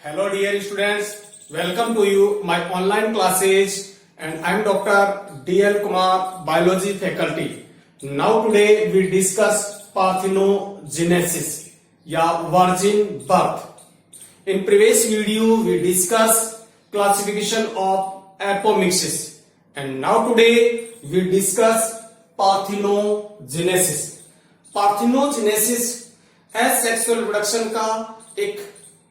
Hello dear students, welcome to you my online classes and I am Dr. D.L. Kumar, biology faculty. Now today we discuss parthenogenesis या virgin birth. In previous video we discuss classification of apomixis and now today we discuss parthenogenesis. Parthenogenesis asexual reproduction का एक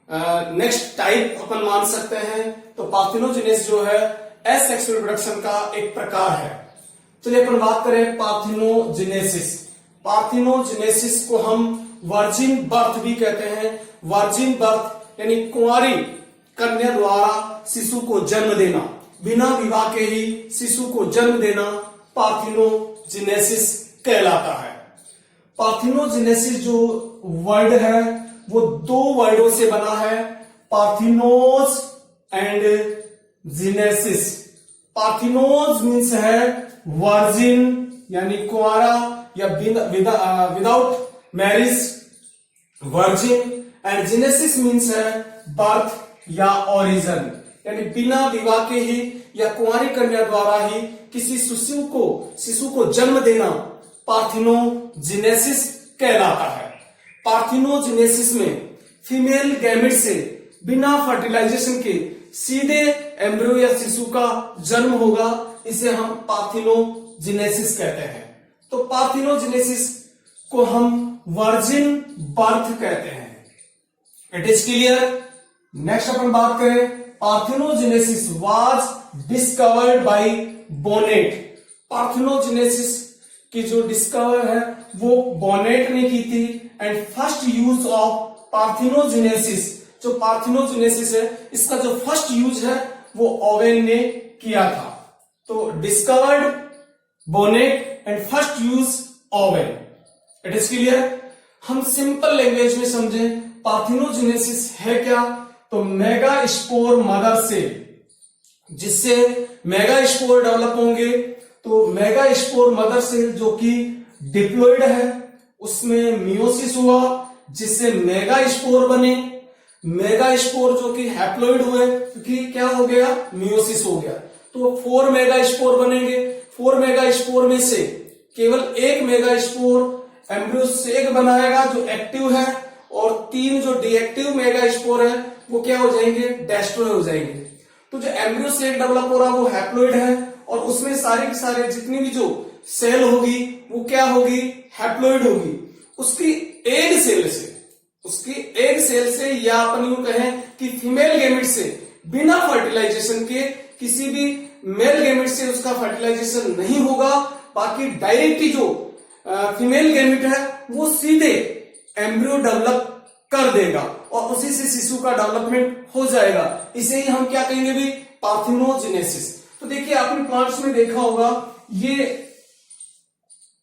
next type अपन मान सकते हैं। तो parthenogenesis जो है asexual reproduction का एक प्रकार है। चलिए अपन बात करें पार्थिनोजेनेसिस। पार्थिनोजेनेसिस को हम वर्जिन बर्थ भी कहते हैं। वर्जिन बर्थ यानी कुंवारी कन्या द्वारा शिशु को जन्म देना, बिना विवाह के ही शिशु को जन्म देना पार्थिनोजेनेसिस कहलाता है। पार्थिनोजेनेसिस जो वर्ड है वो दो वर्डों से बना है, पार्थिनोज एंड जेनेसिस। पार्थिनोज मीन्स है वर्जिन यानी कुंवारा या without marriage virgin, and genesis means है बर्थ या ओरिजिन यानी बिना विवाह के ही या कुंवारी कन्या द्वारा ही किसी शिशु को जन्म देना पार्थिनोजेनेसिस कहलाता है। पार्थिनोजेनेसिस में फीमेल गैमेट से बिना फर्टिलाइजेशन के सीधे एम्ब्रियो या शिशु का जन्म होगा, इसे हम पार्थिनोजेनेसिस कहते हैं। तो पार्थिनोजेनेसिस को हम वर्जिन बर्थ कहते हैं। It is clear. नेक्स्ट अपन बात करें, parthenogenesis was discovered by bonnet. Parthenogenesis की जो डिस्कवर है वो बोनेट ने की थी and first use of parthenogenesis, जो पार्थिनोजेनेसिस है इसका जो फर्स्ट यूज है वो ओवेन ने किया था। तो discovered Bonnet and first use Owen. It is clear. हम सिंपल लैंग्वेज में समझें पार्थिनोजेनेसिस है क्या, तो मेगा स्पोर मदर से, जिससे मेगा स्पोर डेवलप होंगे, तो मेगा स्पोर मदर सेल जो कि डिप्लॉइड है उसमें मियोसिस हुआ जिससे मेगा स्पोर बने। मेगा स्पोर जो कि हैप्लॉइड हुए क्योंकि क्या हो गया, मियोसिस हो गया, तो 4 मेगा स्पोर बनेंगे। 4 मेगा स्पोर में से केवल एक मेगा स्पोर एम्ब्रियो सेक बनाएगा जो एक्टिव है, और 3 जो डीएक्टिव मेगा स्पोर है वो क्या हो जाएंगे, डेस्ट्रॉय हो जाएंगे। तो जो एम्ब्रियो सेक डेवलप हो रहा है वो हैप्लॉइड है और उसमें सारे के सारे जितनी भी जो सेल होगी वो क्या होगी, हैप्लॉइड होगी। उसकी एग सेल से या अपन यूं कहें कि फीमेल गैमेट से बिना फर्टिलाइजेशन के किसी भी मेल गैमेट से उसका फर्टिलाइजेशन नहीं होगा, बाकी डायरेक्टली जो फीमेल गैमेट है वो सीधे एम्ब्रियो डेवलप कर देगा और उसी से शिशु का डेवलपमेंट हो जाएगा। इसे ही हम क्या कहेंगे भी, पार्थिनोजेनेसिस। तो देखिए आपने प्लांट्स में देखा होगा ये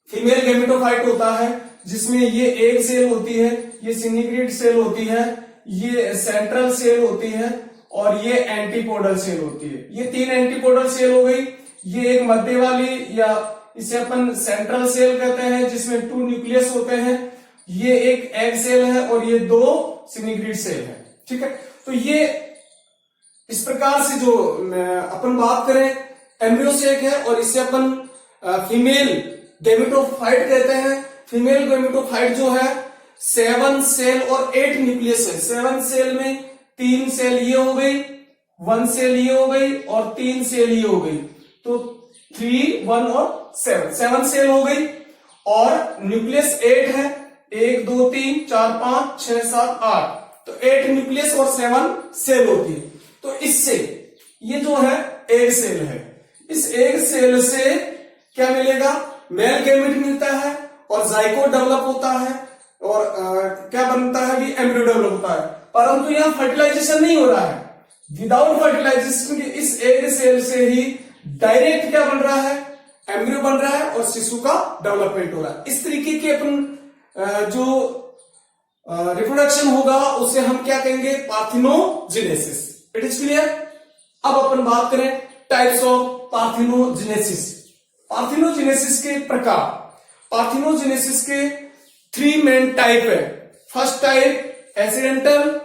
फीमेल गैमेटोफाइट होता है जिसमें ये एग सेल होती है, ये सिनिग्रिड सेल होती है, ये सेंट्रल सेल होती है और ये एंटीपोडल सेल होती है। ये 3 एंटीपोडल सेल हो गई। ये एक मध्य वाली या इसे अपन सेंट्रल सेल कहते हैं जिसमें 2 न्यूक्लियस होते हैं। ये एक एग सेल है और ये 2 सिनिग्रिड सेल है। ठीक है, तो ये इस प्रकार से जो अपन बात करें एम्ब्रियो सेक है और इसे अपन फीमेल गैमेटोफाइट कहते हैं। फीमेल गैमेटोफाइट जो है 7 सेल और 8 न्यूक्लियस है। 7 सेल में 3 सेल ये हो गई, 1 सेल ये हो गई और 3 सेल ये हो गई, तो 3, 1 और 7 सेल हो गई। और न्यूक्लियस 8 है, 1 2 3 4 5 6 7 8, तो 8 न्यूक्लियस और 7 सेल होती है। तो इससे ये जो है एग सेल है, इस एग सेल से क्या मिलेगा, मेल गैमेट मिलता है और जाइगोट डेवलप होता है और क्या बनता है भी, एम्ब्रियो डेवलप होता है। परंतु यहां फर्टिलाइजेशन नहीं हो रहा है। विदाउट फर्टिलाइजेशन के इस एग सेल से ही डायरेक्ट क्या बन रहा है, एम्ब्रियो बन रहा है और शिशु का डेवलपमेंट हो रहा है। इस तरीके के अपन जो रिप्रोडक्शन होगा उसे हम क्या कहेंगे, पार्थिनोजेनेसिस। It is clear. अब अपन बात करें टाइप्स ऑफ पार्थिनोजेनेसिस। पार्थिनोजेनेसिस के प्रकार, पार्थिनोजेनेसिस के 3 मेन टाइप है। First type accidental,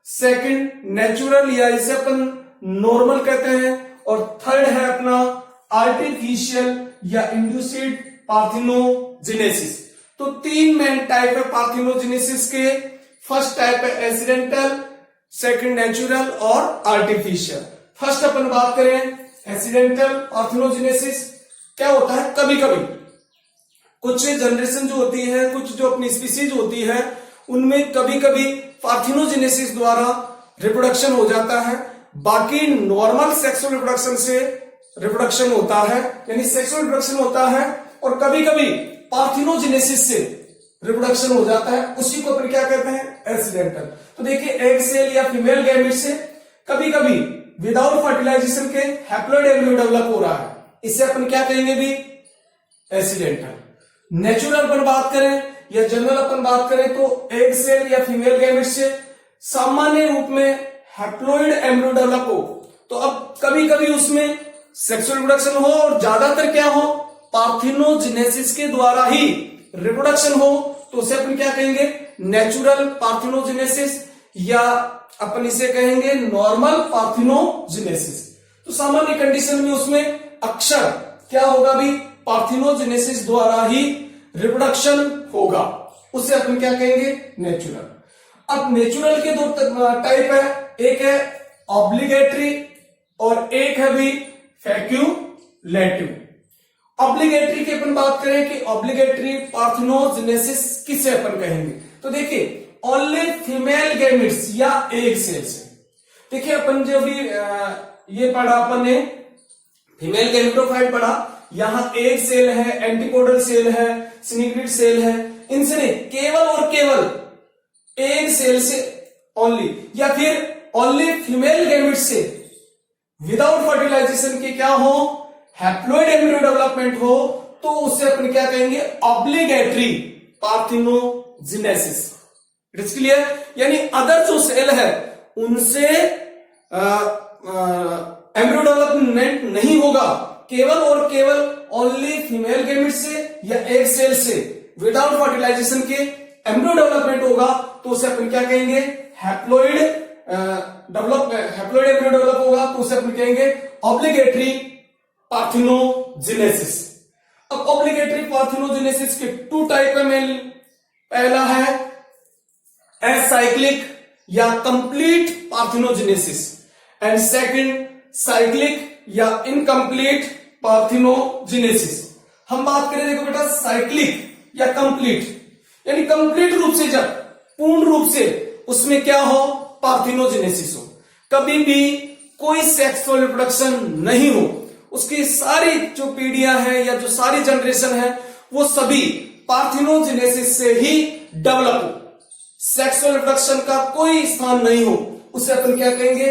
second natural या इसे अपन नॉर्मल कहते हैं, और थर्ड है अपना आर्टिफिशियल या इंड्यूस्ड पार्थिनोजेनेसिस। तो तीन मेन टाइप है पार्थिनोजेनेसिस के। फर्स्ट टाइप है एक्सीडेंटल, सेकंड नेचुरल और आर्टिफिशियल। फर्स्ट अपन बात करें एक्सीडेंटल पार्थिनोजेनेसिस, क्या होता है, कभी कभी कुछ जनरेशन जो होती है, कुछ जो अपनी स्पीसीज होती है, उनमें कभी कभी पार्थिनोजेनेसिस द्वारा रिप्रोडक्शन हो जाता है। बाकी नॉर्मल सेक्सुअल रिप्रोडक्शन से रिप्रोडक्शन होता है, यानी सेक्सुअल रिप्रोडक्शन होता है, और कभी कभी पार्थिनोजेनेसिस से रिप्रोडक्शन हो जाता है, उसी को अपन क्या कहते हैं, एक्सीडेंटल। तो देखिए एग सेल या फीमेल गैमेट से कभी कभी विदाउट फर्टिलाइजेशन के हैप्लॉइड एम्ब्रियो डेवलप हो रहा है, इसे अपन क्या कहेंगे भी, एक्सीडेंटल। नेचुरल अपन बात करें या जनरल अपन बात करें तो एग सेल या फीमेल गैमेट से सामान्य रूप में हैप्लॉइड एम्ब्रियो डेवलप हो, तो अब कभी कभी उसमें सेक्सुअल रिप्रोडक्शन हो और ज्यादातर क्या हो, पार्थिनोजेनेसिस के द्वारा ही रिप्रोडक्शन हो, तो उसे अपन क्या कहेंगे, नेचुरल पार्थिनोजेनेसिस, या अपन इसे कहेंगे नॉर्मल पार्थिनोजेनेसिस। तो सामान्य कंडीशन में उसमें अक्सर क्या होगा भी, पार्थिनोजेनेसिस द्वारा ही रिप्रोडक्शन होगा, उसे अपन क्या कहेंगे, नेचुरल। अब नेचुरल के दो टाइप है, एक है ऑब्लिगेटरी और एक है भी फैक्यूलेटिव। ऑब्लिगेटरी की अपन बात करें कि ऑब्लिगेटरी पार्थिनोजेनेसिस किसे अपन कहेंगे, तो देखिए ओनली फीमेल गैमेट्स या एग सेल्स। देखिए अपन जो भी ये पढ़ा अपन ने फीमेल गैमेटोफाइट पढ़ा, यहां एग सेल है, एंटीपोडल सेल है, सिनिग्रिड सेल है, इनसे नहीं, केवल और केवल एग सेल से ओनली, या फिर ओनली फीमेल गैमेट से विदाउट फर्टिलाइजेशन के क्या हो, हैप्लॉइड एम्ब्रियो डेवलपमेंट हो, तो उसे अपन क्या कहेंगे, ऑब्लिगेटरी पार्थिनोजेनेसिस। इट्स क्लियर, यानी अदर जो सेल है उनसे एम्ब्रियो डेवलपमेंट नहीं होगा, केवल और केवल ओनली फीमेल गैमेट से या एग सेल से विदाउट फर्टिलाइजेशन के एम्ब्रियो डेवलपमेंट होगा, तो उसे अपन क्या कहेंगे, हैप्लॉइड एम्ब्रियो डेवलप होगा, तो उसे अपन कहेंगे ऑब्लिगेटरी पार्थिनोजेनेसिस। अब ऑब्लिगेटरी पार्थिनोजेनेसिस के टू टाइप है मेनली, पहला है एसाइक्लिक या complete parthenogenesis, and second cyclic या इनकम्प्लीट पार्थिनोजेनेसिस। हम बात करें, देखो बेटा, साइक्लिक या कंप्लीट, यानी कंप्लीट रूप से, जब पूर्ण रूप से उसमें क्या हो, पार्थिनोजेनेसिस हो, कभी भी कोई सेक्सुअल रिप्रोडक्शन नहीं हो, उसकी सारी जो पीढ़ियां हैं या जो सारी जनरेशन है वो सभी पार्थिनोजेनेसिस से ही डेवलप हो, सेक्सुअल रिप्रोडक्शन का कोई स्थान नहीं हो, उसे अपन क्या कहेंगे,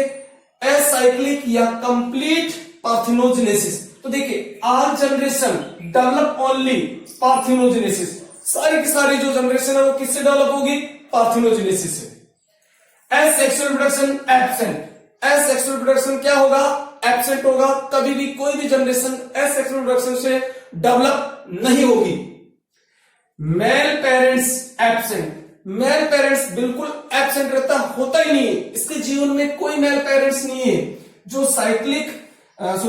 एसाइक्लिक या कंप्लीट पार्थिनोजेनेसिस। तो देखिए our generation develop only parthenogenesis, सारी की सारी जो जनरेशन है वो किससे डेवलप होगी, पार्थिनोजेनेसिस से। Asexual reproduction absent, asexual reproduction क्या होगा, एब्सेंट होगा, कभी भी कोई भी जनरेशन एसेक्सुअल रिप्रोडक्शन से डेवलप नहीं होगी। Male parents absent, male parents बिल्कुल एब्सेंट रहता, होता ही नहीं है, इसके जीवन में कोई मेल पेरेंट्स नहीं है। जो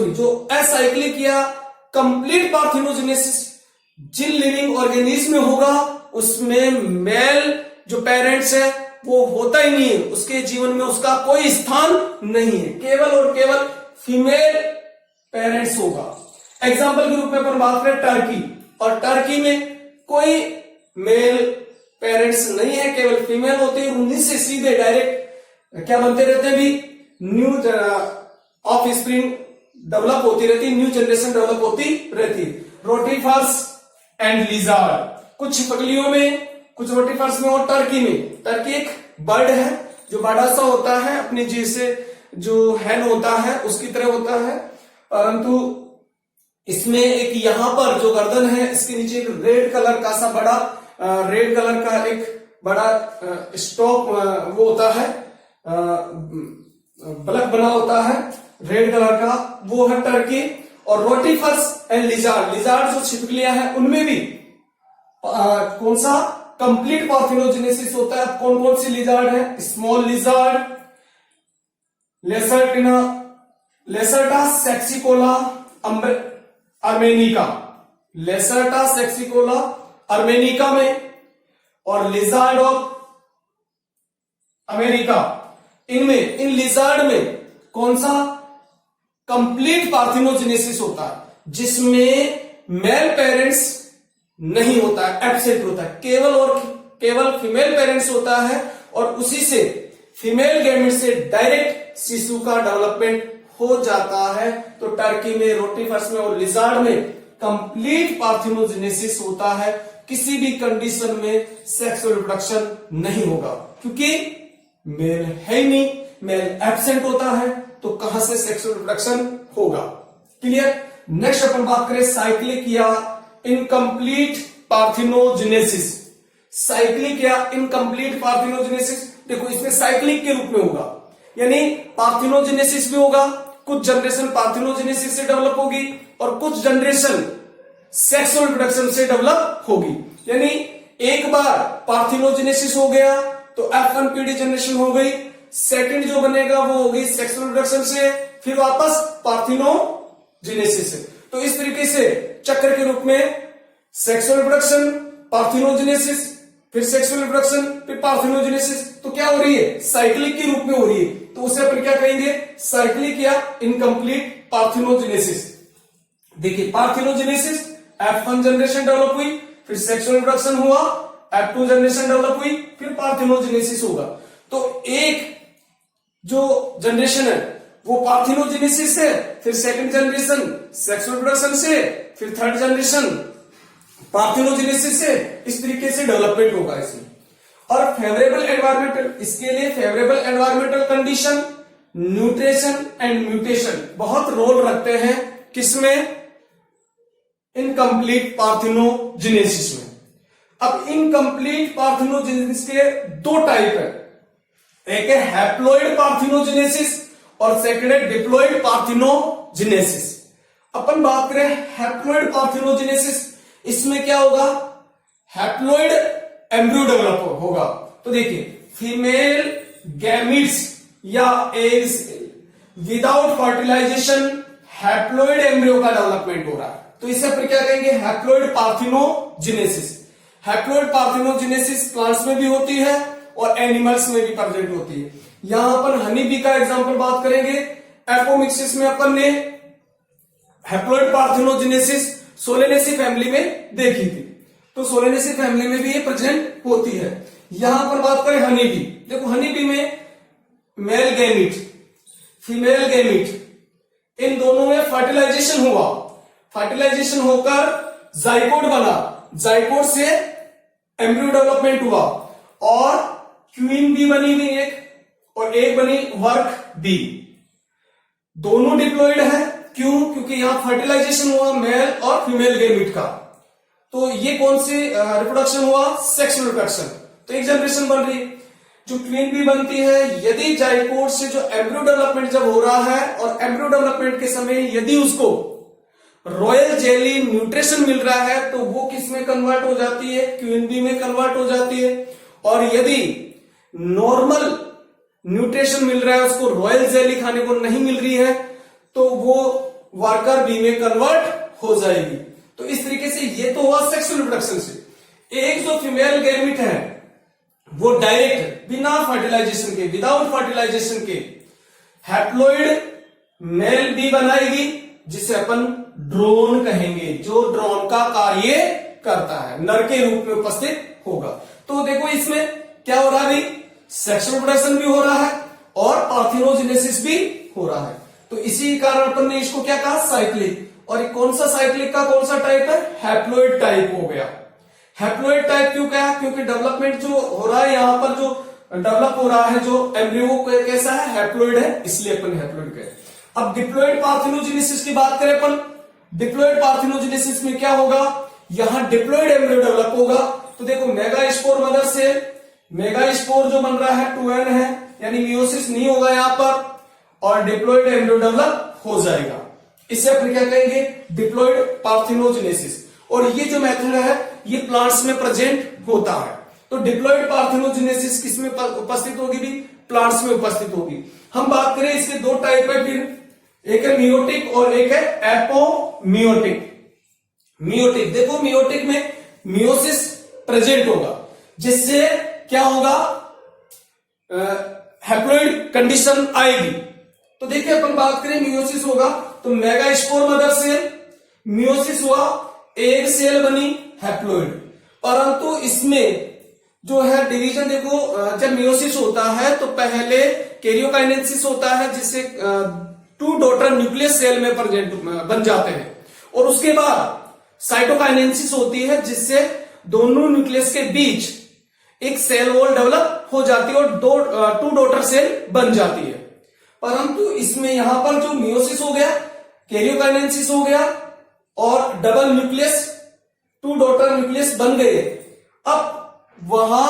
जो एसाइक्लिक या कंप्लीट पार्थिनोजेनेसिस जिन लिविंग ऑर्गेनिज्म में होगा उसमें मेल जो पेरेंट्स है वो होता ही नहीं है, उसके जीवन में उसका कोई स्थान नहीं है, केवल और केवल फीमेल पेरेंट्स होगा। एग्जाम्पल के रूप में अपन बात करें टर्की, और टर्की में कोई मेल पेरेंट्स नहीं है, केवल फीमेल होते हैं, उन्हीं से सीधे डायरेक्ट क्या बनते रहते हैं भी, न्यू ऑफ स्प्रिंग डेवलप होती रहती है, न्यू जनरेशन डेवलप होती रहती है। रोटिफर्स एंड लिजार्ड, कुछ पगलियों में, कुछ रोटिफर्स में और टर्की में। टर्की एक बर्ड है जो बड़ा सा होता है, अपने जैसे जो हैन होता है उसकी तरह होता है, परंतु इसमें एक यहां पर जो गर्दन है इसके नीचे एक रेड कलर का सा बड़ा रेड कलर का एक बड़ा स्टॉक वो होता है, बल्ब बना होता है रेड कलर का, वो है टर्की। और रोटिफर्स एंड लिजार्ड, लिजार्ड जो छिपकलियां हैं उनमें भी कौन सा कंप्लीट पार्थिनोजेनेसिस होता है। कौन कौन सी लिजार्ड है? स्मॉल लिजार्ड, लेसर्टा सेक्सिकोला अर्मेनिका, लेसर्टा सेक्सिकोला अर्मेनिका में, और लिजार्ड ऑफ अमेरिका, इनमें, इन लिजार्ड में कौन सा कंप्लीट पार्थिनोजेनेसिस होता है, जिसमें मेल पेरेंट्स नहीं होता है, एब्सेंट होता है, केवल फीमेल पेरेंट्स होता है, और उसी से फीमेल गैमेट से डायरेक्ट शिशु का डेवलपमेंट हो जाता है। तो टर्की में, रोटिफर्स में और लिजार्ड में कंप्लीट पार्थिनोजेनेसिस होता है। किसी भी कंडीशन में सेक्सुअल रिप्रोडक्शन नहीं होगा, क्योंकि मेल है ही नहीं, मेल एब्सेंट होता है, तो कहां से सेक्सुअल रिप्रोडक्शन होगा? क्लियर। नेक्स्ट अपन बात करें साइक्लिक या इनकम्प्लीट पार्थिनोजेनेसिस। साइक्लिक या इनकम्प्लीट पार्थिनोजेनेसिस, देखो इसमें साइक्लिक के रूप में होगा, यानी पार्थिनोजेनेसिस भी होगा, कुछ जनरेशन पार्थिनोजेनेसिस से डेवलप होगी और कुछ जनरेशन सेक्सुअल रिप्रोडक्शन से डेवलप होगी। यानी एक बार पार्थिनोजेनेसिस हो गया तो F1 पीढ़ी जनरेशन हो गई, सेकंड जो बनेगा वो होगी सेक्सुअल रिप्रोडक्शन से, फिर वापस पार्थिनोजेनेसिस से। तो इस तरीके से चक्र के रूप में सेक्सुअल रिप्रोडक्शन, पार्थिनोजेनेसिस, फिर सेक्सुअल रिप्रोडक्शन, फिर पार्थिनोजेनेसिस, तो क्या हो रही है? साइक्लिक के रूप में हो रही है। तो उसे अपन क्या कहेंगे? साइक्लिक या इनकम्प्लीट पार्थिनोजेनेसिस। देखिए पार्थिनोजेनेसिस, F1 जनरेशन डेवलप हुई, फिर सेक्सुअल रिप्रोडक्शन हुआ, F2 जनरेशन डेवलप हुई, फिर पार्थिनोजेनेसिस होगा। तो एक जो जनरेशन है वो पार्थिनोजेनेसिस है, फिर सेकंड जनरेशन सेक्सुअल रिप्रोडक्शन से, फिर थर्ड जनरेशन पार्थिनोजेनेसिस से, इस तरीके से डेवलपमेंट होगा इसमें। और फेवरेबल एनवायरमेंटल, इसके लिए favourable environmental condition, nutrition and mutation बहुत रोल रखते हैं, किसमें? इनकम्प्लीट पार्थिनोजेनेसिस में। अब इनकम्प्लीट पार्थिनोजेनेसिस के दो टाइप है, एक है हैप्लॉइड पार्थिनोजेनेसिस और सेकंड है डिप्लॉइड पार्थिनोजेनेसिस। अपन बात करें हैप्लॉइड पार्थिनोजेनेसिस, इसमें क्या होगा? हैप्लॉइड एम्ब्रियो डेवलप होगा। तो देखिए फीमेल गैमीट्स या eggs without fertilisation haploid embryo का डेवलपमेंट हो रहा है, तो इसे अपन क्या कहेंगे? Haploid parthenogenesis. Haploid parthenogenesis plants में भी होती है और एनिमल्स में भी प्रेजेंट होती है। यहां अपन हनी बी का एग्जांपल बात करेंगे। एपोमिक्सिस में अपन ने हैप्लॉइड पार्थिनोजेनेसिस सोलेनेसी फैमिली में देखी थी, तो सोलेनेसी फैमिली में भी ये प्रेजेंट होती है। यहां पर बात करें हनी बी, देखो हनी बी में मेल गैमीट, फीमेल गैमीट, इन दोनों में फर्टिलाइजेशन हुआ, फर्टिलाइजेशन होकर जाइकोट बना, जाइकोट से एम्ब्रियो डेवलपमेंट हुआ और क्वीन बी बनी हुई एक, और एक बनी वर्क बी। दोनों डिप्लॉइड है, क्यों? क्योंकि यहां फर्टिलाइजेशन हुआ मेल और फीमेल गैमीट का। तो ये कौन सी रिप्रोडक्शन हुआ? Sexual reproduction. तो एक जनरेशन बन रही, जो क्वीन बी बनती है, यदि जाइकोट से जो एम्ब्रियो डेवलपमेंट जब हो रहा है और एम्ब्रियो डेवलपमेंट के समय यदि उसको रॉयल जेली न्यूट्रिशन मिल रहा है तो वो किस में कन्वर्ट हो जाती है? क्वीन बी में कन्वर्ट हो जाती है। और यदि नॉर्मल न्यूट्रिशन मिल रहा है, उसको रॉयल जेली खाने को नहीं मिल रही है, तो वो वर्कर बी में कन्वर्ट हो जाएगी। तो इस तरीके से ये तो हुआ सेक्सुअल रिप्रोडक्शन से। एक जो फीमेल गैमीट है वो डायरेक्ट बिना फर्टिलाइजेशन के, विदाउट फर्टिलाइजेशन के हैप्लॉइड मेल बी बनाएगी, जिसे अपन ड्रोन कहेंगे, जो ड्रोन का कार्य करता है, नर के रूप में उपस्थित होगा। तो देखो इसमें क्या हो रहा है? सेक्सुअल रिप्रोडक्शन भी हो रहा है और पार्थिनोजेनेसिस भी हो रहा है। तो इसी कारण अपन ने इसको क्या कहा? साइक्लिक। और कौन सा साइक्लिक का कौन सा टाइप है? हैप्लॉइड टाइप हो गया। हैप्लॉइड टाइप क्यों कहा? क्योंकि डेवलपमेंट जो हो रहा है यहां पर, जो डेवलप हो रहा है, जो एम्ब्रियो कैसा है? हैप्लॉइड है, इसलिए अपन हैप्लॉइड कहे। अब डिप्लॉइड पार्थिनोजेनेसिस की बात करें अपन, डिप्लॉइड पार्थिनोजेनेसिस में क्या होगा? यहां डिप्लॉइड एम्ब्रियो डेवलप होगा। तो देखो मेगा स्पोर मदर से मेगा स्पोर जो बन रहा है 2n है, यानी मियोसिस नहीं होगा यहां पर, और डिप्लॉइड एम्ब्रियो डेवलप हो जाएगा। इसे अपन क्या कहेंगे? Diploid parthenogenesis. और ये जो मेथड है ये प्लांट्स में प्रेजेंट होता है। तो डिप्लॉइड पार्थेनोजेनेसिस किसमें उपस्थित होगी भी? प्लांट्स में उपस्थित होगी। हम बात करें इसके दो टाइप है फिर, एक है मियोटिक और एक है एपोमियोटिक। मियोटिक, देखो मियोटिक में मियोसिस प्रेजेंट होगा, जिससे क्या होगा, हैप्लॉइड कंडीशन आएगी। तो देखिए अपन बात करें मियोसिस होगा तो मेगास्पोर मदर सेल, मियोसिस हुआ एक सेल बनी हैप्लॉइड। परंतु इसमें जो है डिवीजन देखो, जब मियोसिस होता है तो पहले कैरियोकाइनेसिस होता है, जिससे 2 डॉटर न्यूक्लियस सेल में प्रेजेंट बन जाते हैं, और उसके बाद साइटोकाइनेसिस होती है, जिससे दोनों न्यूक्लियस के बीच एक सेल वॉल डेवलप हो जाती है और 2 डॉटर सेल बन जाती है। परंतु इसमें यहां पर जो मियोसिस हो गया, कैरियोकाइनेसिस हो गया और डबल न्यूक्लियस 2 डॉटर न्यूक्लियस बन गए। अब वहां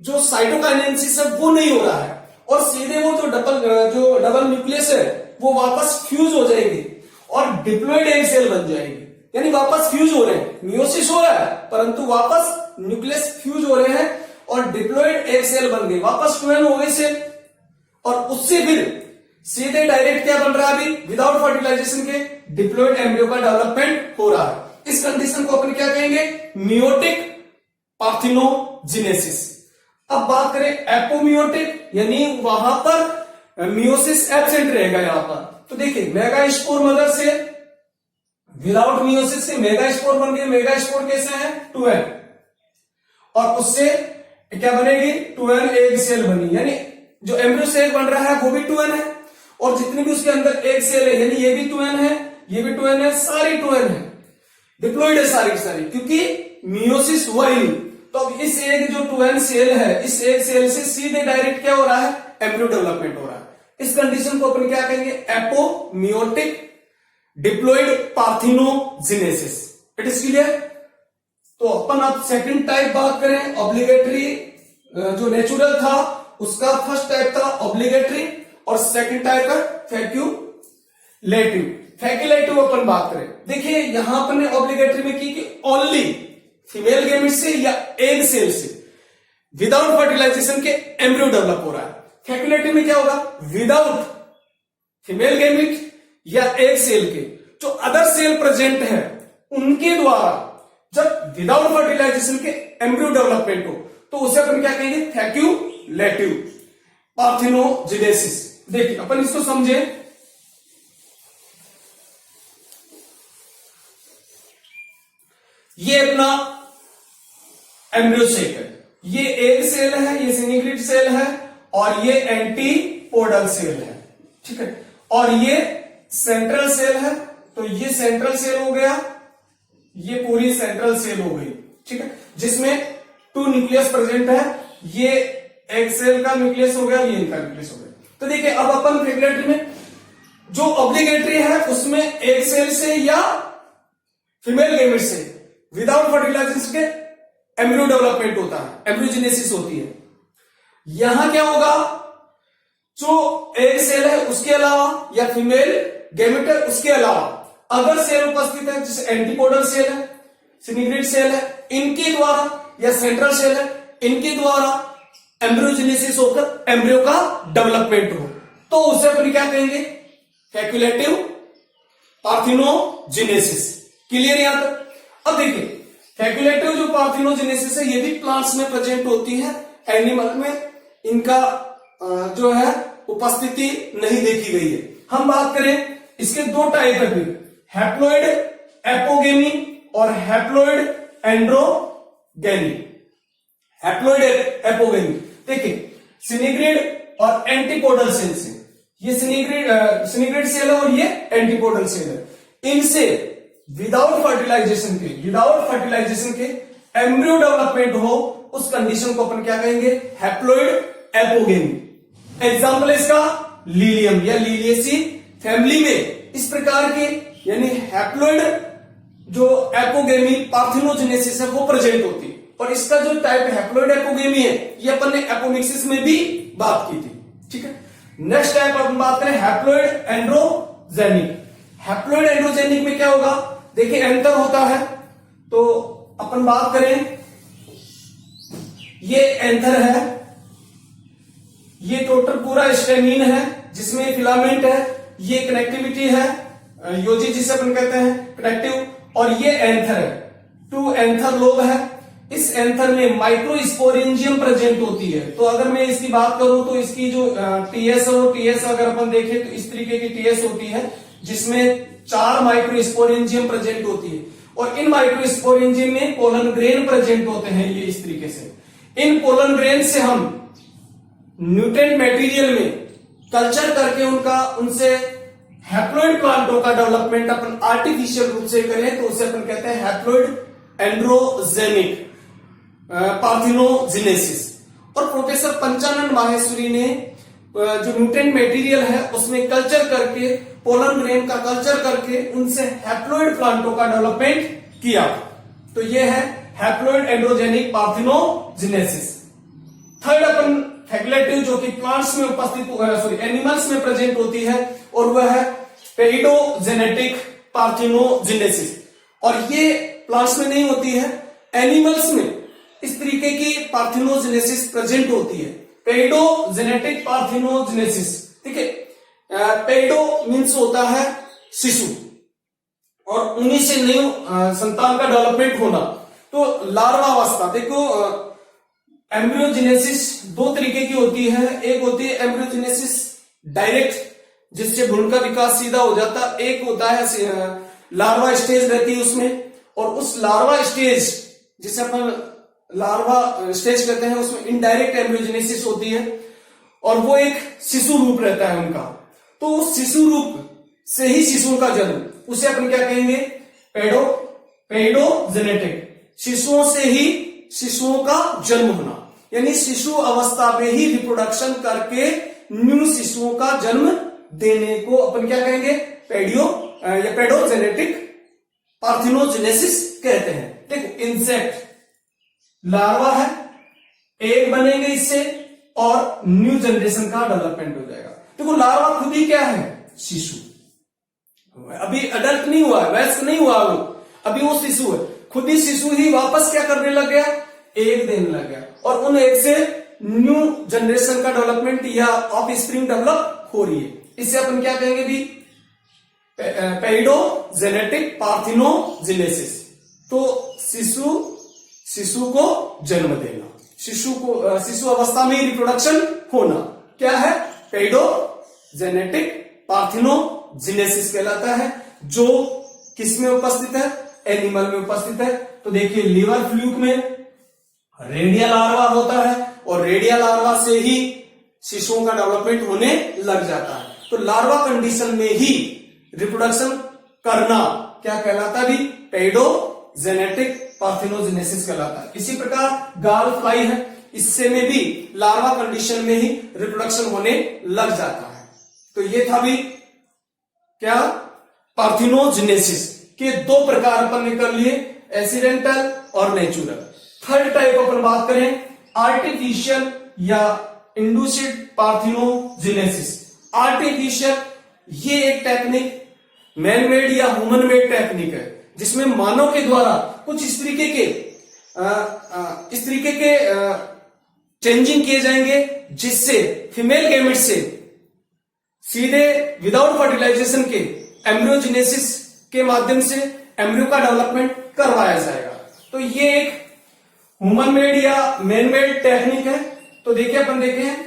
जो साइटोकाइनेसिस है वो नहीं हो रहा है, और सीधे वो जो डबल न्यूक्लियस है वो वापस फ्यूज हो जाएगी और डिप्लॉइड एग सेल बन जाएगी, यानी वापस फ्यूज हो रहे हैं। मियोसिस हो रहा है परंतु वापस न्यूक्लियस फ्यूज हो रहे हैं और डिप्लॉइड एग सेल बन गई, वापस 12 हो गई सेल, और उससे फिर सीधे डायरेक्ट क्या बन रहा है अभी, विदाउट फर्टिलाइजेशन के डिप्लॉइड एम्ब्रियो का डेवलपमेंट हो रहा है। इस कंडीशन को अपन क्या कहेंगे, मियोटिक पार्थेनोजेनेसिस। अब बात करें एपोमियोटिक, यानी वहां पर मियोसिस एब्सेंट रहेगा यहां पर। तो देखिए मेगास्पोर मदर से विदाउट मियोसिस से मेगास्पोर बन गए। मेगास्पोर कैसे है, 2n, और उससे क्या बनेगी, 2n एग सेल बनी, यानी जो एम्ब्रियो सेल बन रहा है वो भी 2n है, और जितनी भी उसके अंदर एग सेल है, यानी ये भी 2n है, ये भी 2n है, सारी 2n है, डिप्लॉइड है सारी सारी, क्योंकि मियोसिस हुआ ही नहीं। तो अब इस एग जो 2n सेल है, इस एग सेल से सीधे डायरेक्ट क्या हो रहा है, एम्ब्रियो डेवलपमेंट हो रहा है। इस कंडीशन को अपन क्या कहेंगे, apomeiotic diploid parthenogenesis. It is clear. तो अपन अब सेकंड टाइप बात करें, ऑब्लिगेटरी जो नेचुरल था उसका फर्स्ट टाइप था ऑब्लिगेटरी, और सेकंड टाइप है फैक्यूलेटिव। फैक्यूलेटिव अपन बात करें, देखिए यहां अपन ने ऑब्लिगेटरी में की कि ओनली फीमेल गैमेट से या एग सेल से विदाउट फर्टिलाइजेशन के एम्ब्रियो डेवलप हो रहा है। फैक्यूलेटिव में क्या होगा, विदाउट फीमेल गैमेट या एग सेल के जो अदर सेल प्रेजेंट है उनके द्वारा जब विदाउट फर्टिलाइजेशन के एम्ब्रियो डेवलपमेंट हो, तो उसे अपन क्या कहेंगे, फैक्यूलेटिव पार्थेनोजेनेसिस। देखिए अपन इसको समझे, ये अपना एम्ब्रियो सेल है, ये एग सेल है, ये सिनिग्रिड सेल है, और ये एंटीपोडल सेल है, ठीक है, और ये सेंट्रल सेल है। तो ये सेंट्रल सेल हो गया, ये पूरी सेंट्रल सेल हो गई, ठीक है, जिसमें 2 न्यूक्लियस प्रेजेंट है। ये एग सेल का न्यूक्लियस हो गया, ये इनका न्यूक्लियस हो गया। तो देखिए अब अपन फैक्यूलेटरी में जो ऑब्लिगेटरी है उसमें एग सेल से या फीमेल गैमेट से विदाउट फर्टिलाइजेशन के एम्ब्रियो डेवलपमेंट होता है, एम्ब्रियोजेनेसिस होती है। यहां क्या होगा, जो एग सेल है उसके अलावा या फीमेल गैमेट है उसके अलावा अगर सेल उपस्थित है, जैसे एंटीपोडल सेल है, सिनिग्रिड सेल है, इनके द्वारा या सेंट्रल सेल है, इनके द्वारा एम्ब्रियोजेनेसिस होकर एम्ब्रियो का डेवलपमेंट हो, तो उसे अपन क्या कहेंगे, फैक्यूलेटिव पार्थेनोजेनेसिस। क्लियर यहां तक। अब देखिए फैक्यूलेटिव जो पार्थेनोजेनेसिस है ये भी प्लांट्स में प्रेजेंट होती है, एनिमल में इनका जो है उपस्थिति नहीं देखी गई है। हम बात करें इसके 2 टाइप है फिर, हैप्लॉइड एपोगेमी और हैप्लॉइड एंड्रोगेनी। हैप्लॉइड एपोगेमी देखिए सिनिग्रिड और एंटीपोडल सेल से, ये सिनिग्रिड सेल है और ये एंटीपोडल सेल है, इनसे विदाउट फर्टिलाइजेशन के एम्ब्रियो डेवलपमेंट हो, उस कंडीशन को अपन क्या कहेंगे, हैप्लॉइड एपोगेमी। एग्जांपल इसका लीलियम या लीलियेसी फैमिली में इस प्रकार के यानी हैप्लॉइड जो एपोगेमी पार्थेनोजेनेसिस है वो प्रेजेंट होती है। और इसका जो टाइप हैप्लॉइड एपोगेमी है ये अपन ने एपोमिक्सिस में भी बात की थी, ठीक है। नेक्स्ट टाइप अपन बात करें हैप्लॉइड एंड्रोजेनिक। हैप्लॉइड एंड्रोजेनिक में क्या होगा, देखिए एंटर होता है, तो अपन बात करें ये एंथर है, ये टोटल पूरा स्टेमिन है जिसमें फिलामेंट है, ये कनेक्टिविटी है, योजी जिसे अपन कहते हैं कनेक्टिव, और ये एंथर है, 2 एंथर लोब है। इस एंथर में माइक्रोस्पोरेंजियम प्रेजेंट होती है। तो अगर मैं इसकी बात करूं तो इसकी जो टीएस और टीएस अगर अपन देखें तो इस तरीके की टीएस होती है जिसमें 4 माइक्रोस्पोरेंजियम प्रेजेंट होती है, और इन माइक्रोस्पोरेंजियम में पोलन ग्रेन प्रेजेंट होते हैं ये इस तरीके से। इन पोलन ग्रेन से हम न्यूट्रिएंट मटेरियल में कल्चर करके उनसे हैप्लॉइड प्लांटों का डेवलपमेंट अपन आर्टिफिशियल रूप से करें तो उसे अपन कहते हैं हैप्लॉइड एंड्रोजेनिक पार्थिनोजेनेसिस। और प्रोफेसर पंचानन माहेश्वरी ने जो न्यूट्रिएंट मटेरियल है उसमें कल्चर करके, पोलन ग्रेन का कल्चर करके उनसे हैप्लॉइड प्लांटों का डेवलपमेंट किया। तो यह है हैप्लॉइड एंड्रोजेनिक पार्थिनोजेनेसिस। थर्ड अपन फैकल्टेटिव जो कि प्लांट्स में उपस्थित एनिमल्स में प्रेजेंट होती है, और वह है पेइडोजेनेटिक पार्थिनोजेनेसिस। और ये प्लांट्स में नहीं होती है, एनिमल्स में इस तरीके की पार्थिनोजेनेसिस प्रेजेंट होती है, पेइडोजेनेटिक पार्थिनोजेनेसिस। ठीक है, पेइडो मीन्स होता है शिशु, और उन्हीं से न्यू संतान का डेवलपमेंट होना। तो लार्वा अवस्था, देखो एम्ब्रियोजेनेसिस 2 तरीके की होती है। एक होती है एम्ब्रियोजेनेसिस डायरेक्ट जिससे भ्रूण का विकास सीधा हो जाता, एक होता है लार्वा स्टेज रहती है उसमें, और उस लार्वा स्टेज जिसे अपन लार्वा स्टेज कहते हैं उसमें इनडायरेक्ट एम्ब्रियोजेनेसिस होती है, और वो एक शिशु रूप रहता है उनका। तो उस शिशु रूप से ही शिशु का जन्म, उसे अपन क्या कहेंगे, पेइडोजेनेटिक, शिशुओं से ही शिशुओं का जन्म होना, यानी शिशु अवस्था में ही रिप्रोडक्शन करके न्यू शिशुओं का जन्म देने को अपन क्या कहेंगे, पेइडोजेनेटिक पार्थिनोजेनेसिस कहते हैं। देखो इंसेक्ट लार्वा है, एग बनेंगे इससे और न्यू जनरेशन का डेवलपमेंट हो जाएगा। देखो लार्वा खुद ही क्या है, शिशु, अभी अडल्ट नहीं हुआ है, वयस्क नहीं हुआ वो, अभी वो शिशु है। खुद ही शिशु ही वापस क्या करने लग गया, एग देने लग गया, और उन एग से न्यू जनरेशन का डेवलपमेंट या ऑफ स्प्रिंग डेवलप हो रही है। इससे अपन क्या कहेंगे भी, पेइडोजेनेटिक पार्थिनोजेनेसिस। तो शिशु को जन्म देना, शिशु अवस्था में रिप्रोडक्शन होना क्या है, पेइडोजेनेटिक पार्थिनोजेनेसिस कहलाता है, जो किसमें उपस्थित है, एनिमल में उपस्थित है। तो देखिए लीवर फ्लूक में रेडियल लार्वा होता है, और रेडियल लार्वा से ही शिशुओं का डेवलपमेंट होने लग जाता है। तो लार्वा कंडीशन में ही रिप्रोडक्शन करना क्या कहलाता है भी, पेइडोजेनेटिक पार्थिनोजेनेसिस कहलाता है। इसी प्रकार गाल फ्लाई है, इससे में भी लार्वा कंडीशन में ही रिप्रोडक्शन होने लग जाता है। तो ये था भी क्या, पार्थिनोजेनेसिस के 2 प्रकार अपन कर लिए, एक्सीडेंटल और नेचुरल। थर्ड टाइप अपन बात करें, आर्टिफिशियल या इंड्यूस्ड पार्थिनोजेनेसिस। आर्टिफिशियल ये एक टेक्निक मैन मेड या ह्यूमन मेड टेक्निक है, जिसमें मानव के द्वारा कुछ इस तरीके के चेंजिंग किए जाएंगे जिससे फीमेल गैमेट से सीधे विदाउट फर्टिलाइजेशन के एम्ब्रियोजेनेसिस के माध्यम से एम्ब्रियो का डेवलपमेंट करवाया जाएगा। तो ये एक ह्यूमन मेड या मैन मेड टेक्निक है। तो देखिए अपन देखे हैं,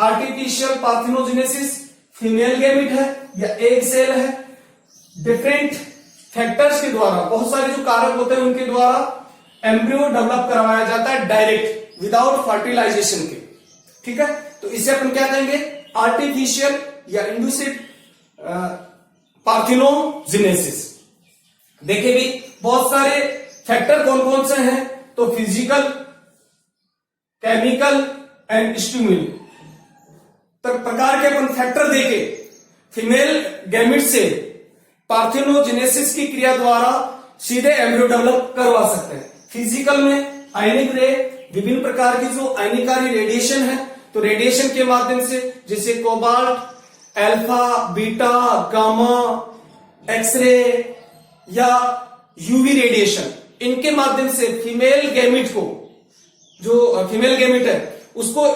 आर्टिफिशियल पार्थिनोजेनेसिस फीमेल गैमेट है या एग सेल है, डिफरेंट फैक्टर्स के द्वारा, बहुत सारे जो कारक होते हैं उनके द्वारा एम्ब्रियो डेवलप करवाया जाता है डायरेक्ट विदाउट फर्टिलाइजेशन के। ठीक है, तो इसे अपन क्या कहेंगे, आर्टिफिशियल या इंड्यूस्ड पार्थिनोजेनेसिस। देखिए भी बहुत सारे फैक्टर कौन कौन से हैं, तो फिजिकल, केमिकल एंड स्टिमुल प्रकार के अपन फैक्टर देके फीमेल गैमेट से पार्थिनोजेनेसिस की क्रिया द्वारा सीधे एम्ब्रियो डेवलप करवा सकते हैं। फिजिकल में आयनिक रे, विभिन्न प्रकार की जो आयनिकारी रेडिएशन है, तो रेडिएशन के माध्यम से जैसे cobalt, alpha, beta, gamma, x ray या यूवी रेडिएशन, इनके माध्यम से फीमेल गैमेट को जो फीमेल गैमेट है उसको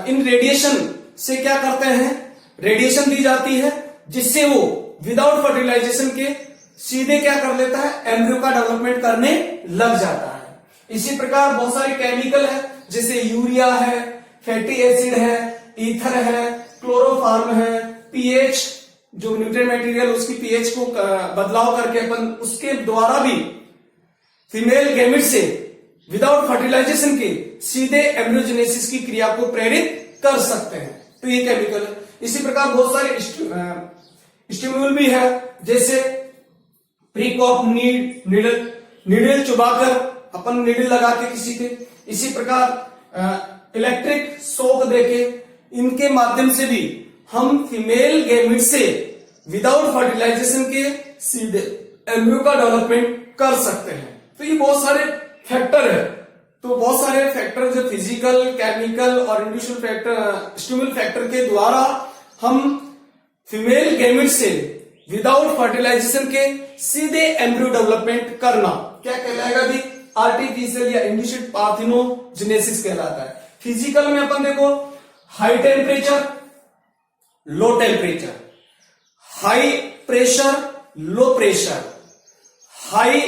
इन रेडिएशन से क्या करते हैं, रेडिएशन दी जाती है जिससे वो विदाउट फर्टिलाइजेशन के सीधे क्या कर लेता है, एम्ब्रियो का डेवलपमेंट करने लग जाता है। इसी प्रकार बहुत सारे केमिकल है जैसे यूरिया है, फैटी एसिड है, ईथर है, क्लोरोफॉर्म है, पीएच जो न्यूट्रिएंट मटेरियल उसकी पीएच को बदलाव करके अपन उसके द्वारा भी फीमेल गैमेट से विदाउट फर्टिलाइजेशन के सीधे एम्ब्रियोजेनेसिस की क्रिया को प्रेरित कर सकते हैं। तो ये केमिकल है। इसी प्रकार बहुत सारे स्टिम्यूल भी है जैसे प्रीकॉप नीडल चुबाकर अपन नीडल लगा के किसी के, इसी प्रकार इलेक्ट्रिक शॉक देके, इनके माध्यम से भी हम फीमेल गैमेट से विदाउट फर्टिलाइजेशन के सीधे एम्ब्रियो का डेवलपमेंट कर सकते हैं। तो ये बहुत सारे फैक्टर है। तो बहुत सारे फैक्टर जो फिजिकल, केमिकल और इंड्यूशियल फैक्टर, स्टिमुल फैक्टर के द्वारा हम फीमेल गैमेट से विदाउट फर्टिलाइजेशन के सीधे एम्ब्रियो डेवलपमेंट करना क्या कहलाएगा भी, आर्टिफिशियल या इंड्यूस्ड पार्थिनोजेनेसिस कहलाता है। फिजिकल में अपन देखो high temperature, low temperature, high pressure, low pressure, high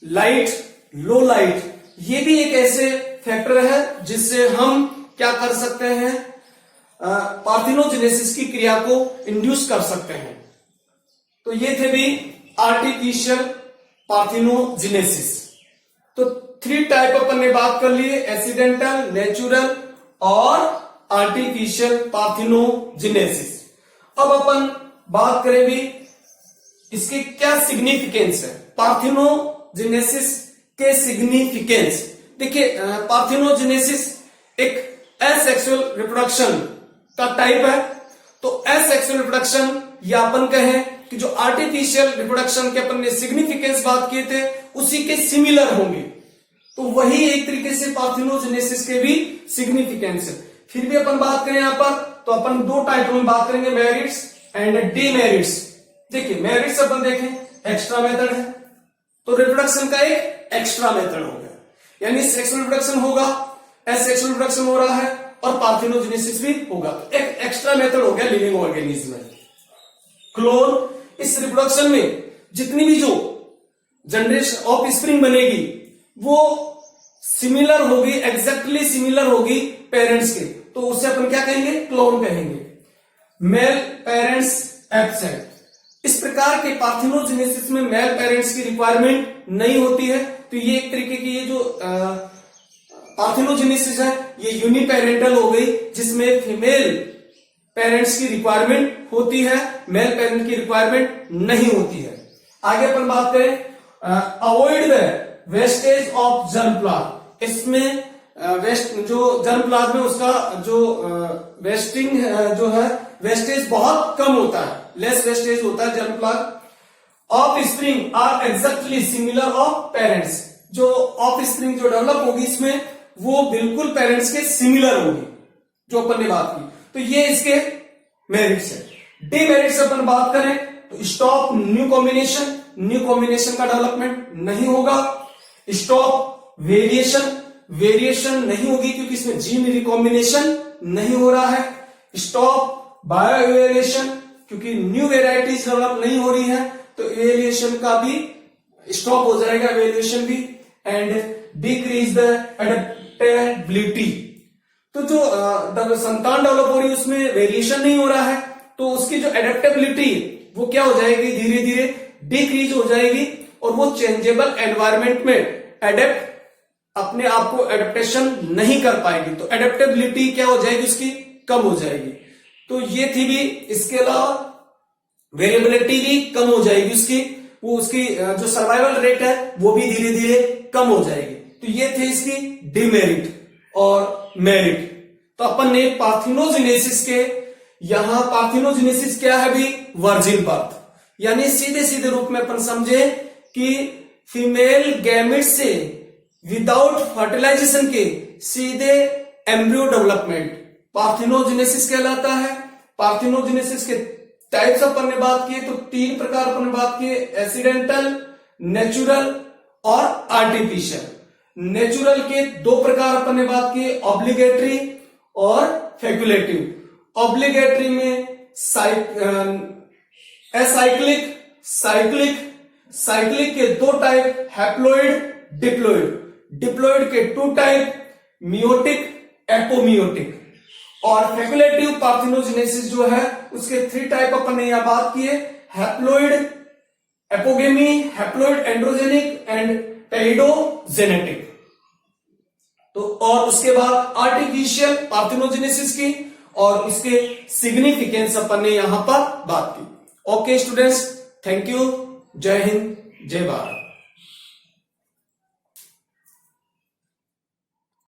light, लो लाइट, ये भी एक ऐसे फैक्टर है जिससे हम क्या कर सकते हैं, पार्थिनोजेनेसिस की क्रिया को इंड्यूस कर सकते हैं। तो ये थे भी आर्टिफिशियल पार्थिनोजेनेसिस। तो 3 टाइप अपन ने बात कर लिए, एक्सीडेंटल, नेचुरल और आर्टिफिशियल पार्थिनोजेनेसिस। अब अपन बात करें भी इसकी क्या सिग्निफिकेंस है, पार्थिनोजेनेसिस के सिग्निफिकेंस। देखिए पार्थिनोजेनेसिस एक एसेक्सुअल रिप्रोडक्शन का टाइप है। तो एसेक्सुअल रिप्रोडक्शन या अपन कहें कि जो आर्टिफिशियल रिप्रोडक्शन के अपन ने सिग्निफिकेंस बात किए थे उसी के सिमिलर होंगे। तो वही एक तरीके से पार्थिनोजेनेसिस के भी सिग्निफिकेंस है। फिर भी अपन बात करें यहां पर तो अपन 2 टाइप में बात करेंगे, मेरिट्स एंड डीमेरिट्स। देखिए मेरिट्स अपन देखें एक्स्ट्रा मेथड है, तो रिप्रोडक्शन का एक एक्स्ट्रा मेथड हो गया, यानी सेक्सुअल रिप्रोडक्शन होगा, एसेक्सुअल रिप्रोडक्शन हो रहा है और पार्थिनोजेनेसिस भी होगा। एक एक्स्ट्रा मेथड हो गया लिविंग ऑर्गेनिज्म में। क्लोन, इस रिप्रोडक्शन में जितनी भी जो जनरेशन ऑफ स्प्रिंग बनेगी वो सिमिलर होगी, एग्जैक्टली सिमिलर होगी पेरेंट्स के, तो उसे अपन क्या कहेंगे, क्लोन कहेंगे। मेल पेरेंट्स एब्सेंट, इस प्रकार के पार्थिनोजेनेसिस में मेल पेरेंट्स की रिक्वायरमेंट नहीं होती है। तो ये एक तरीके की ये जो पार्थिनोजेनेसिस है ये यूनिपेरेंटल हो गई, जिसमें फीमेल पेरेंट्स की रिक्वायरमेंट होती है, मेल पेरेंट की रिक्वायरमेंट नहीं होती है। आगे अपन बात करें avoid the wastage of germ plasm. इसमें वेस्ट जो जर्म प्लाज्म में उसका जो वेस्टिंग जो है वेस्टेज बहुत कम होता है, लेस वेस्टेज होता है germplasm. Offspring are exactly similar of parents, जो ऑफ स्प्रिंग जो डेवलप होगी इसमें वो बिल्कुल पेरेंट्स के सिमिलर होगी जो अपन ने बात की। तो ये इसके मेरिट्स है। डीमेरिट्स अपन बात करें तो stop new combination, new combination का डेवलपमेंट नहीं होगा। स्टॉप वेरिएशन, वेरिएशन नहीं होगी क्योंकि इसमें जीन रिकॉम्बिनेशन नहीं हो रहा है। स्टॉप बायो एवेल्यूएशन, क्योंकि न्यू वेराइटीज डेवलप नहीं हो रही है तो एवेल्यूएशन का भी स्टॉप हो जाएगा, एवेल्यूएशन भी। एंड डिक्रीज द एडेप्टेबिलिटी, तो जो संतान डेवलप हो रही है उसमें वेरिएशन नहीं हो रहा है तो उसकी जो एडेप्टेबिलिटी वो क्या हो जाएगी, धीरे धीरे डिक्रीज हो जाएगी और वो चेंजेबल एनवायरमेंट में एडेप्ट अपने आप को एडेप्टेशन नहीं कर पाएगी। तो एडेप्टेबिलिटी क्या हो जाएगी, उसकी कम हो जाएगी। तो ये थी भी, इसके अलावा वेरिएबिलिटी भी कम हो जाएगी उसकी, वो उसकी जो सर्वाइवल रेट है वो भी धीरे धीरे कम हो जाएगी। तो ये थे इसकी डिमेरिट और मेरिट। तो अपन ने पार्थिनोजेनेसिस के, यहां पार्थिनोजेनेसिस क्या है भी, वर्जिन बर्थ, यानी सीधे सीधे रूप में अपन समझे कि फीमेल गैमेट से विदाउट फर्टिलाइजेशन के सीधे एम्ब्रियो डेवलपमेंट पार्थिनोजेनेसिस कहलाता है। पार्थिनोजेनेसिस के टाइप्स अपन ने बात किए तो 3 प्रकार अपन ने बात किए, एक्सीडेंटल, नेचुरल और आर्टिफिशियल। नेचुरल के दो प्रकार अपन ने बात की, ऑब्लिगेटरी और फैकुलेटिव। ऑब्लिगेटरी में एसाइक्लिक, साइक्लिक के दो टाइप, हैप्लोइड, डिप्लोइड। डिप्लोइड के टू टाइप, मियोटिक, एपोमियोटिक। और फैकुलेटिव पार्थिनोजेनेसिस जो है उसके थ्री टाइप अपन ने यहां बात की है, haploid apogamy, haploid androgenic and telidogenetic. तो और उसके बाद आर्टिफिशियल पार्थिनोजेनेसिस की और उसके सिग्निफिकेंस अपन ने यहां पर बात की। ओके स्टूडेंट्स, थैंक यू, जय हिंद, जय भारत।